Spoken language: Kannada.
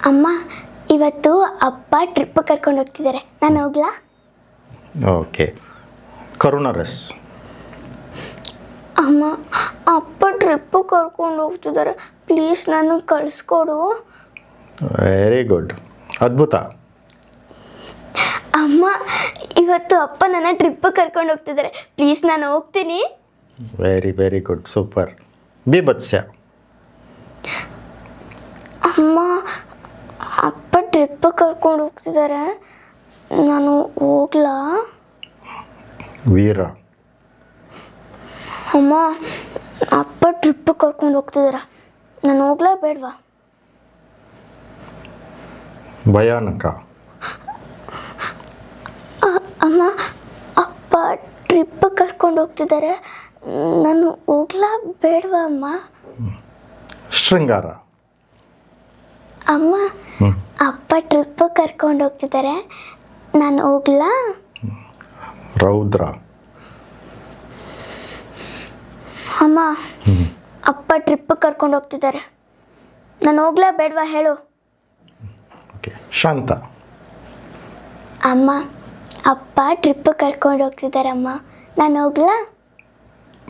ಅಮ್ಮ ಇವತ್ತು ಅಪ್ಪ ಟ್ರಿಪ್ ಕರ್ಕೊಂಡು ಹೋಗ್ತಿದ್ದಾರೆ, ನಾನು ಹೋಗ್ಲಾ? ಓಕೆ. ಕರುಣರಸ್. ಅಮ್ಮ ಅಪ್ಪ ಟ್ರಿಪ್ಪು ಕರ್ಕೊಂಡು ಹೋಗ್ತಿದ್ದಾರೆ, ಪ್ಲೀಸ್ ನಾನು ಕಳಿಸ್ಕೊಡು. ವೆರಿ ಗುಡ್, ಅದ್ಭುತ. ಅಮ್ಮ ಇವತ್ತು ಅಪ್ಪ ನನ್ನ ಟ್ರಿಪ್ ಕರ್ಕೊಂಡು ಹೋಗ್ತಿದ್ದಾರೆ, ಪ್ಲೀಸ್ ನಾನು ಹೋಗ್ತೀನಿ. Very very good, super. ಬೀಭತ್ಸ್ಯ. ಅಮ್ಮ ಅಪ್ಪ ಟ್ರಿಪ್ ಕರ್ಕೊಂಡು ಹೋಗ್ತಿದ್ದಾರೆ, ನಾನು ಹೋಗ್ಲಾ? ವೀರ. ಅಮ್ಮ ಅಪ್ಪ ಟ್ರಿಪ್ ಕರ್ಕೊಂಡು ಹೋಗ್ತಿದ್ದಾರೆ, ನಾನು ಹೋಗ್ಲಾ ಬೇಡವಾ? ಭಯಾನಕ. ಅಮ್ಮ ಅಪ್ಪ ಟ್ರಿಪ್ ಕರ್ಕೊಂಡು ಹೋಗ್ತಿದ್ದಾರೆ, ನಾನು ಹೋಗ್ಲಾ ಬೇಡವಾ ಅಮ್ಮ? ಶೃಂಗಾರ. ಅಮ್ಮ ಅಪ್ಪ ಟ್ರಿಪ್ ಕರ್ಕೊಂಡು ಹೋಗ್ತಿದ್ದಾರೆ, ನಾನು ಹೋಗ್ಲಾ? ರೌದ್ರ. ಅಮ್ಮ ಅಪ್ಪ ಟ್ರಿಪ್ ಕರ್ಕೊಂಡು ಹೋಗ್ತಿದ್ದಾರೆ, ನಾನು ಹೋಗ್ಲಾ ಬೇಡವಾ ಹೇಳು? ಓಕೆ. ಶಾಂತ. ಅಮ್ಮ ಅಪ್ಪ ಟ್ರಿಪ್ ಕರ್ಕೊಂಡು ಹೋಗ್ತಿದ್ದಾರಮ್ಮ, ನಾನು ಹೋಗ್ಲಾ?